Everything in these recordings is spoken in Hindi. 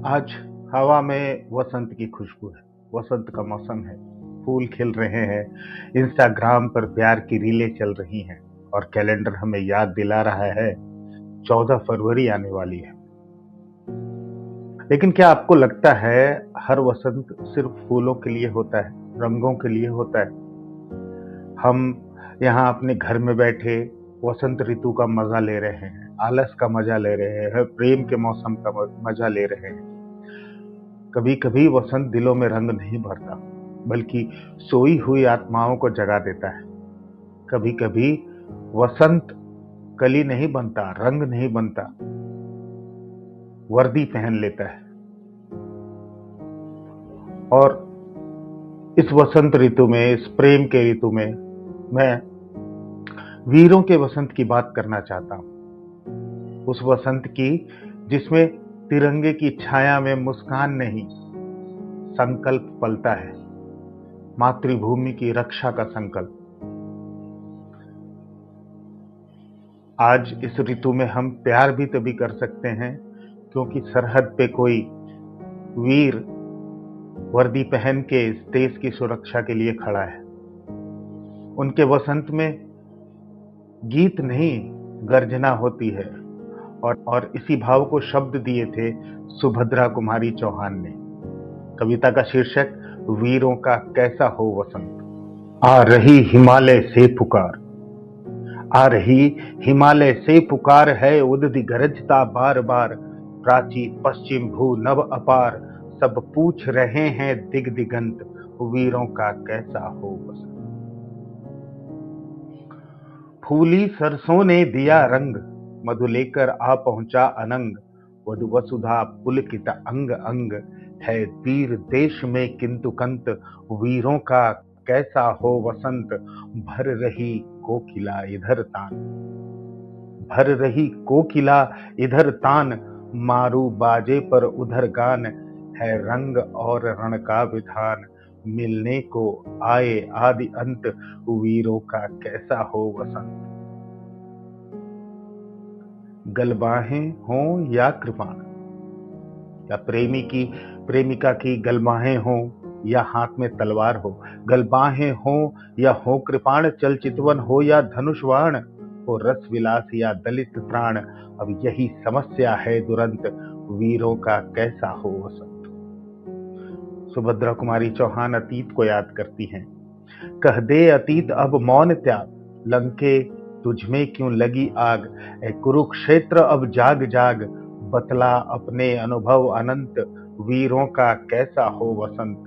आज हवा में वसंत की खुशबू है। वसंत का मौसम है। फूल खिल रहे हैं। इंस्टाग्राम पर प्यार की रीलें चल रही हैं और कैलेंडर हमें याद दिला रहा है 14 फरवरी आने वाली है। लेकिन क्या आपको लगता है हर वसंत सिर्फ फूलों के लिए होता है, रंगों के लिए होता है? हम यहाँ अपने घर में बैठे वसंत ऋतु का मजा ले रहे हैं, आलस का मजा ले रहे हैं, प्रेम के मौसम का मजा ले रहे हैं। कभी कभी वसंत दिलों में रंग नहीं भरता, बल्कि सोई हुई आत्माओं को जगा देता है। कभी कभी वसंत कली नहीं बनता, रंग नहीं बनता, वर्दी पहन लेता है। और इस वसंत ऋतु में, इस प्रेम के ऋतु में, मैं वीरों के वसंत की बात करना चाहता हूं। उस वसंत की जिसमें तिरंगे की छाया में मुस्कान नहीं, संकल्प पलता है, मातृभूमि की रक्षा का संकल्प। आज इस ऋतु में हम प्यार भी तभी कर सकते हैं क्योंकि सरहद पे कोई वीर वर्दी पहन के इस देश की सुरक्षा के लिए खड़ा है। उनके वसंत में गीत नहीं, गर्जना होती है। और इसी भाव को शब्द दिए थे सुभद्रा कुमारी चौहान ने। कविता का शीर्षक वीरों का कैसा हो वसंत। आ रही हिमालय से पुकार, आ रही हिमालय से पुकार है, उदधि गरजता बार बार। प्राची पश्चिम भू नभ अपार, सब पूछ रहे हैं दिग दिगंत, वीरों का कैसा हो वसंत। फूली सरसों ने दिया रंग, मधु लेकर आ पहुंचा अनंग। वधु वसुधा पुलकित अंग अंग, है वीर देश में किंतु कंत, वीरों का कैसा हो वसंत। भर रही कोकिला इधर तान, भर रही कोकिला इधर तान, मारू बाजे पर उधर गान। है रंग और रण का विधान, मिलने को आए आदि अंत, वीरों का कैसा हो वसंत। गलबाहें हों या कृपाण, या प्रेमिका की गलबाहें हों या हाथ में तलवार हो। गलबाहें हों या हो कृपाण, चल चितवन हो या धनुषवाण, हो रस विलास या दलित त्राण, अब यही समस्या है दुरंत, वीरों का कैसा हो वसंत। सुभद्रा कुमारी चौहान अतीत को याद करती हैं। कह दे अतीत अब मौन त्याग, लंके तुझमें क्यों लगी आग। ए कुरुक्षेत्र अब जाग जाग, बतला अपने अनुभव अनंत, वीरों का कैसा हो वसंत।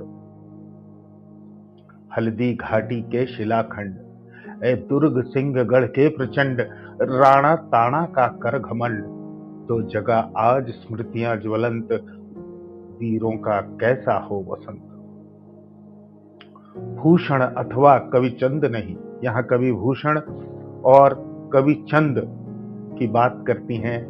हल्दी घाटी के शिलाखंड, ए दुर्ग सिंहगढ़ के प्रचंड, राणा ताना का कर घमंड, तो जगह आज स्मृतियां ज्वलंत, वीरों का कैसा हो वसंत। भूषण अथवा कवि चंद नहीं, यहाँ कवि भूषण और कवि चंद की बात करती हैं।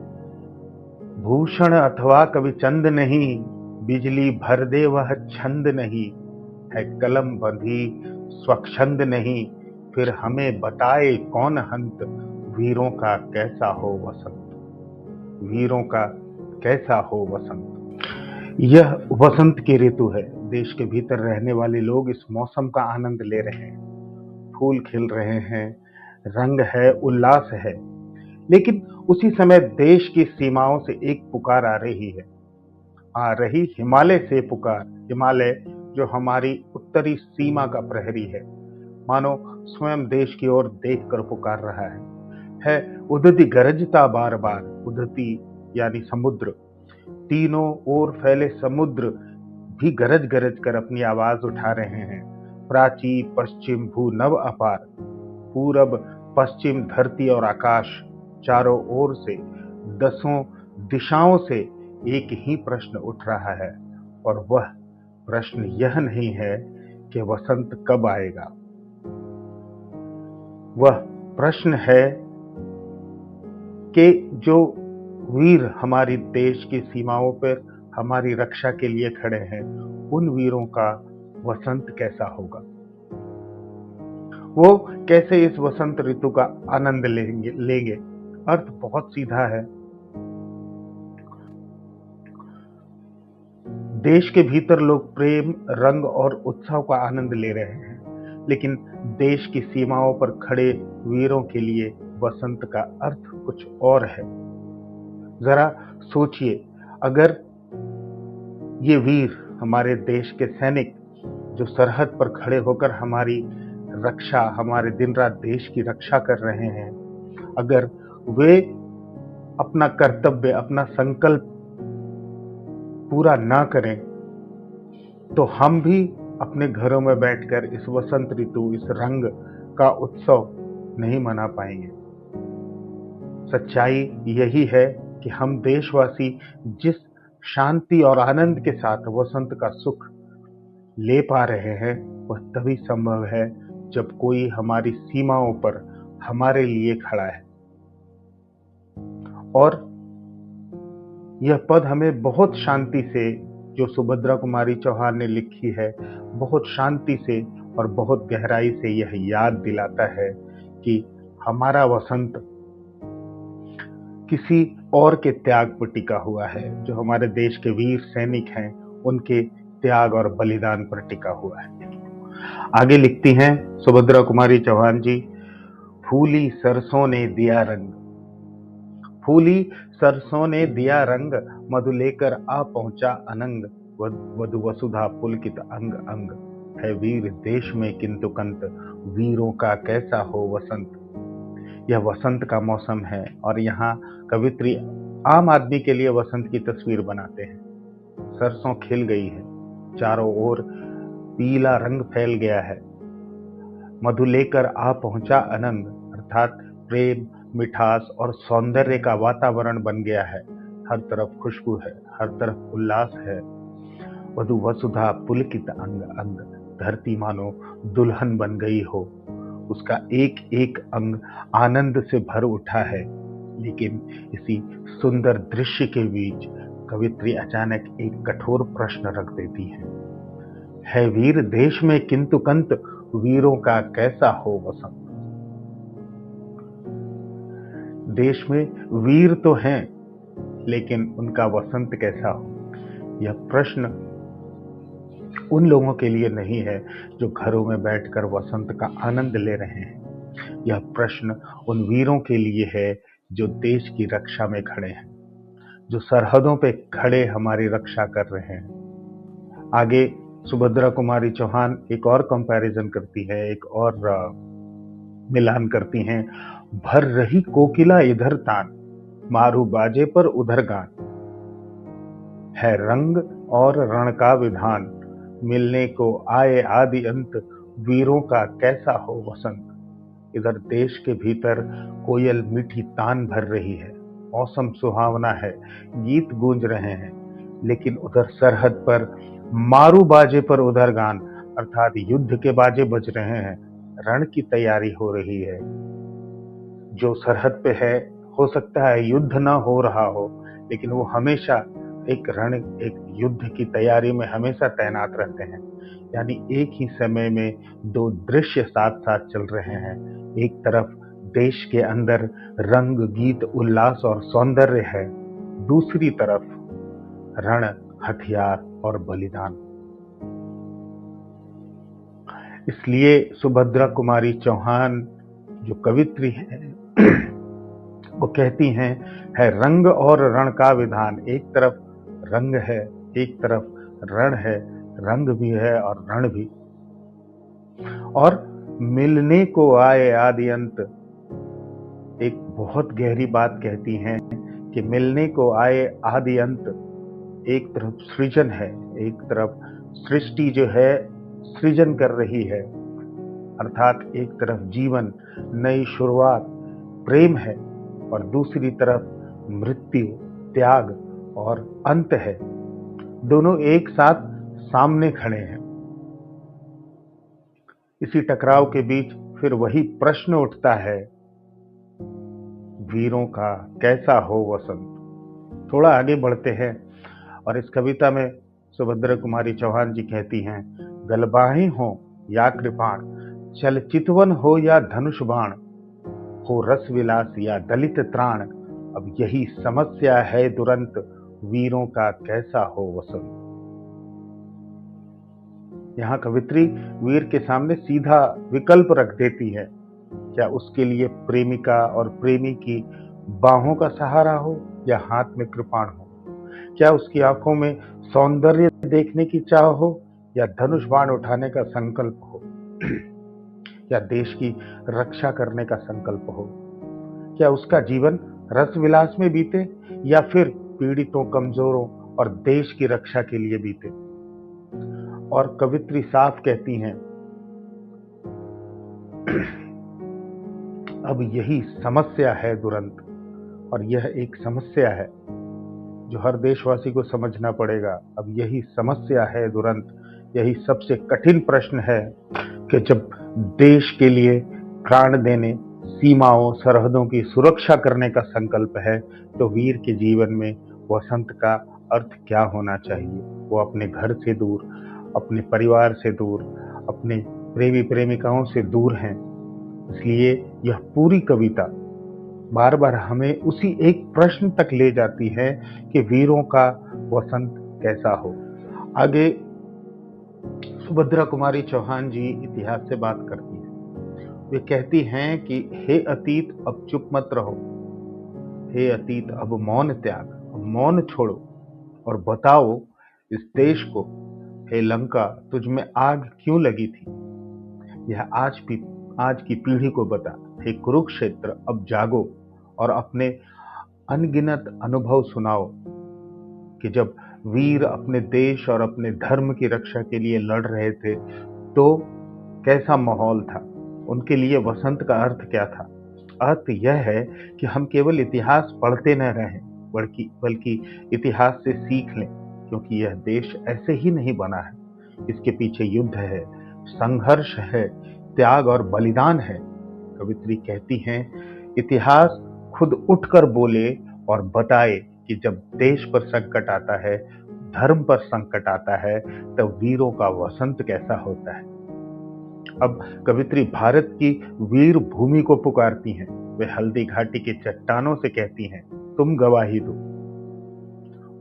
भूषण अथवा कवि चंद नहीं, बिजली भर दे वह छंद नहीं, है कलम बंधी स्वच्छंद नहीं, फिर हमें बताए कौन हंत, वीरों का कैसा हो वसंत। वीरों का कैसा हो वसंत। यह वसंत की ऋतु है। देश के भीतर रहने वाले लोग इस मौसम का आनंद ले रहे हैं। फूल खिल रहे हैं, रंग है, उल्लास है। लेकिन उसी समय देश की सीमाओं से एक पुकार आ रही है। आ रही हिमालय से पुकार। हिमालय जो हमारी उत्तरी सीमा का प्रहरी है, मानो स्वयं देश की ओर देखकर पुकार रहा है उदधि गरजता बार बार। उदधि यानी समुद्र, तीनों ओर फैले समुद्र भी गरज गरज कर अपनी आवाज उठा रहे हैं। प्राची पश्चिम भू नभ अपार, पूरब पश्चिम धरती और आकाश, चारों ओर से, दसों दिशाओं से एक ही प्रश्न उठ रहा है, और वह प्रश्न यह नहीं है कि वसंत कब आएगा। वह प्रश्न है कि जो वीर हमारी देश की सीमाओं पर हमारी रक्षा के लिए खड़े हैं, उन वीरों का वसंत कैसा होगा। वो कैसे इस वसंत ऋतु का आनंद लेंगे। अर्थ बहुत सीधा है। देश के भीतर लोग प्रेम, रंग और उत्सव का आनंद ले रहे हैं, लेकिन देश की सीमाओं पर खड़े वीरों के लिए वसंत का अर्थ कुछ और है। जरा सोचिए, अगर ये वीर, हमारे देश के सैनिक जो सरहद पर खड़े होकर हमारी रक्षा, हमारे दिन रात देश की रक्षा कर रहे हैं, अगर वे अपना कर्तव्य, अपना संकल्प पूरा ना करें, तो हम भी अपने घरों में बैठकर इस वसंत ऋतु, इस रंग का उत्सव नहीं मना पाएंगे। सच्चाई यही है कि हम देशवासी जिस शांति और आनंद के साथ वसंत का सुख ले पा रहे हैं, वह तभी संभव है जब कोई हमारी सीमाओं पर हमारे लिए खड़ा है। और यह पद हमें बहुत शांति से, जो सुभद्रा कुमारी चौहान ने लिखी है, बहुत शांति से और बहुत गहराई से यह याद दिलाता है कि हमारा वसंत किसी और के त्याग पर टिका हुआ है, जो हमारे देश के वीर सैनिक हैं उनके त्याग और बलिदान पर टिका हुआ है। आगे लिखती हैं सुभद्रा कुमारी चौहान जी, फूली सरसों ने दिया रंग, फूली सरसों ने दिया रंग, मधु लेकर आ पहुंचा अनंग, वधु वसुधा पुलकित अंग अंग, है वीर देश में किंतु कंत, वीरों का कैसा हो वसंत। यह वसंत का मौसम है और यहाँ कवित्री आम आदमी के लिए वसंत की तस्वीर बनाते हैं। सरसों खिल गई है, चारों ओर पीला रंग फैल गया है, मधु लेकर आ पहुंचा अनंग, अर्थात प्रेम, मिठास और सौंदर्य का वातावरण बन गया है। हर तरफ खुशबू है, हर तरफ उल्लास है। वधु वसुधा पुलकित अंग अंग, धरती मानो दुल्हन बन गई हो, उसका एक एक अंग आनंद से भर उठा है। लेकिन इसी सुंदर दृश्य के बीच कवित्री अचानक एक कठोर प्रश्न रख देती है वीर देश में किंतु कंत, वीरों का कैसा हो वसंत। देश में वीर तो हैं, लेकिन उनका वसंत कैसा हो। यह प्रश्न उन लोगों के लिए नहीं है जो घरों में बैठकर वसंत का आनंद ले रहे हैं। यह प्रश्न उन वीरों के लिए है जो देश की रक्षा में खड़े हैं, जो सरहदों पे खड़े हमारी रक्षा कर रहे हैं। आगे सुभद्रा कुमारी चौहान एक और कंपैरिजन करती है, एक और मिलान करती हैं। भर रही कोकिला इधर तान, मारू बाजे पर उधर गान, है रंग और रण का विधान, मिलने को आए आदि अंत, वीरों का कैसा हो वसंत। इधर देश के भीतर कोयल मीठी तान भर रही है, मौसम सुहावना है, गीत गूंज रहे हैं, लेकिन उधर सरहद पर मारू बाजे पर उधर गान, अर्थात युद्ध के बाजे बज रहे हैं, रण की तैयारी हो रही है। जो सरहद पे है, हो सकता है युद्ध ना हो रहा हो, लेकिन वो हमेशा एक युद्ध की तैयारी में हमेशा तैनात रहते हैं। यानी एक ही समय में दो दृश्य साथ साथ चल रहे हैं। एक तरफ देश के अंदर रंग, गीत, उल्लास और सौंदर्य है, दूसरी तरफ रण, हथियार और बलिदान। इसलिए सुभद्रा कुमारी चौहान जो कवित्री है वो कहती हैं, है रंग और रण का विधान। एक तरफ रंग है, एक तरफ रण है, रंग भी है और रण भी। और मिलने को आए आदि अंत, एक बहुत गहरी बात कहती हैं कि मिलने को आए आदि अंत। एक तरफ सृजन है, एक तरफ सृष्टि जो है सृजन कर रही है, अर्थात एक तरफ जीवन, नई शुरुआत, प्रेम है, और दूसरी तरफ मृत्यु, त्याग और अंत है। दोनों एक साथ सामने खड़े हैं। इसी टकराव के बीच फिर वही प्रश्न उठता है, वीरों का कैसा हो वसंत। थोड़ा आगे बढ़ते हैं और इस कविता में सुभद्रा कुमारी चौहान जी कहती हैं, गलबाहें हो या कृपाण, चल चितवन हो या धनुष बाण, हो रस विलास या दलित त्राण, अब यही समस्या है दुरंत, वीरों का कैसा हो वसंत। यहाँ कवित्री वीर के सामने सीधा विकल्प रख देती है। क्या उसके लिए प्रेमिका और प्रेमी की बाहों का सहारा हो या हाथ में कृपाण हो? क्या उसकी आंखों में सौंदर्य देखने की चाह हो या धनुष बाण उठाने का संकल्प हो? या देश की रक्षा करने का संकल्प हो? क्या उसका जीवन रस विलास में बीते या फिर पीड़ितों, कमजोरों और देश की रक्षा के लिए बीते? और कवित्री साफ कहती हैं, अब यही समस्या है दुरंत, और यह एक समस्या है जो हर देशवासी को समझना पड़ेगा। अब यही समस्या है दुरंत, यही सबसे कठिन प्रश्न है कि जब देश के लिए प्राण देने, सीमाओं, सरहदों की सुरक्षा करने का संकल्प है, तो वीर के जीवन में वसंत का अर्थ क्या होना चाहिए? वो अपने घर से दूर, अपने परिवार से दूर, अपने प्रेमी प्रेमिकाओं से दूर हैं। इसलिए यह पूरी कविता बार बार हमें उसी एक प्रश्न तक ले जाती है कि वीरों का वसंत कैसा हो। आगे सुभद्रा कुमारी चौहान जी इतिहास से बात करती हैं। वे कहती हैं कि हे अतीत अब चुप मत रहो, हे अतीत अब मौन त्याग, अब मौन छोड़ो और बताओ इस देश को, हे लंका तुझ में आग क्यों लगी थी? यह आज की पीढ़ी को बता। हे कुरुक्षेत्र अब जागो और अपने अनगिनत अनुभव सुनाओ कि जब वीर अपने देश और अपने धर्म की रक्षा के लिए लड़ रहे थे तो कैसा माहौल था, उनके लिए वसंत का अर्थ क्या था। अर्थ यह है कि हम केवल इतिहास पढ़ते न रहें, बल्कि इतिहास से सीख लें, क्योंकि यह देश ऐसे ही नहीं बना है। इसके पीछे युद्ध है, संघर्ष है, त्याग और बलिदान है। कवित्री कहती हैं, इतिहास खुद उठकर बोले और बताए कि जब देश पर संकट आता है, धर्म पर संकट आता है, तब वीरों का वसंत कैसा होता है। अब कवित्री भारत की वीर भूमि को पुकारती हैं। वे हल्दी घाटी की चट्टानों से कहती हैं, तुम गवाही दो।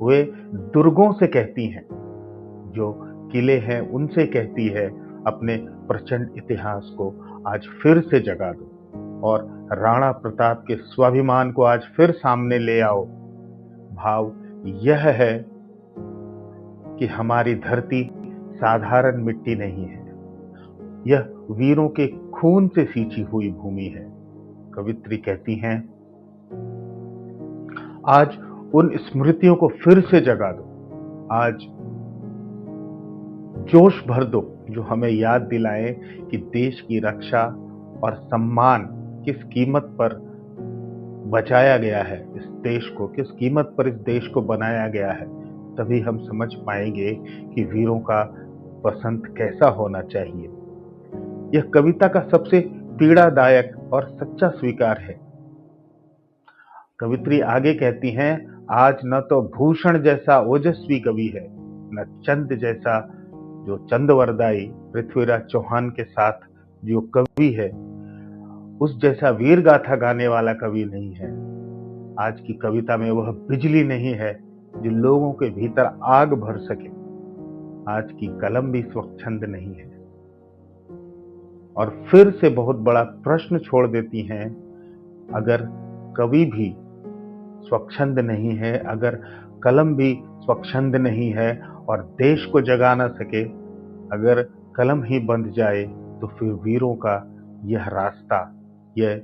वे दुर्गों से कहती हैं, जो किले हैं उनसे कहती है, अपने प्रचंड इतिहास को आज फिर से जगा दो और राणा प्रताप के स्वाभिमान को आज फिर सामने ले आओ। भाव यह है कि हमारी धरती साधारण मिट्टी नहीं है, यह वीरों के खून से सींची हुई भूमि है। कवित्री कहती हैं, आज उन स्मृतियों को फिर से जगा दो, आज जोश भर दो जो हमें याद दिलाए कि देश की रक्षा और सम्मान किस कीमत पर बचाया गया है, इस देश को किस कीमत पर इस देश को बनाया गया है। तभी हम समझ पाएंगे कि वीरों का वसंत कैसा होना चाहिए। यह कविता का सबसे पीड़ादायक और सच्चा स्वीकार है। कवित्री आगे कहती हैं, आज न तो भूषण जैसा ओजस्वी कवि है, न चंद जैसा जो चंदवरदाई पृथ्वीराज चौहान के साथ जो कवि है, उस जैसा वीर गाथा गाने वाला कवि नहीं है। आज की कविता में वह बिजली नहीं है जो लोगों के भीतर आग भर सके। आज की कलम भी स्वच्छंद नहीं है। और फिर से बहुत बड़ा प्रश्न छोड़ देती हैं, अगर कवि भी स्वच्छंद नहीं है, अगर कलम भी स्वच्छंद नहीं है और देश को जगा ना सके, अगर कलम ही बंध जाए, तो फिर वीरों का यह रास्ता यह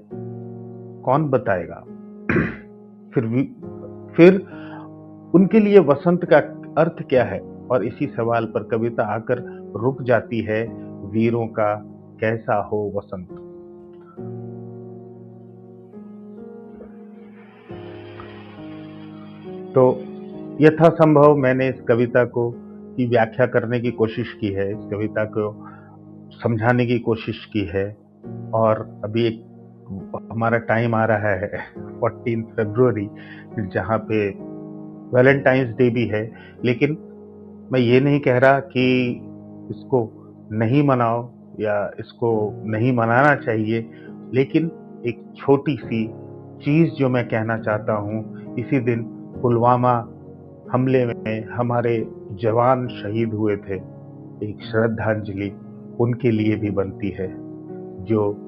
कौन बताएगा? फिर उनके लिए वसंत का अर्थ क्या है? और इसी सवाल पर कविता आकर रुक जाती है, वीरों का कैसा हो वसंत। तो यथासंभव मैंने इस कविता को की व्याख्या करने की कोशिश की है, इस कविता को समझाने की कोशिश की है। और अभी एक हमारा टाइम आ रहा है 14 फरवरी, जहाँ पे वैलेंटाइंस डे भी है। लेकिन मैं ये नहीं कह रहा कि इसको नहीं मनाओ या इसको नहीं मनाना चाहिए, लेकिन एक छोटी सी चीज़ जो मैं कहना चाहता हूँ, इसी दिन पुलवामा हमले में हमारे जवान शहीद हुए थे। एक श्रद्धांजलि उनके लिए भी बनती है जो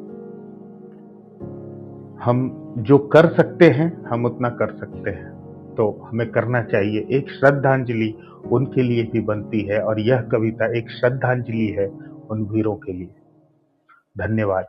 हम जो कर सकते हैं हम उतना कर सकते हैं, तो हमें करना चाहिए। एक श्रद्धांजलि उनके लिए भी बनती है और यह कविता एक श्रद्धांजलि है उन वीरों के लिए। धन्यवाद।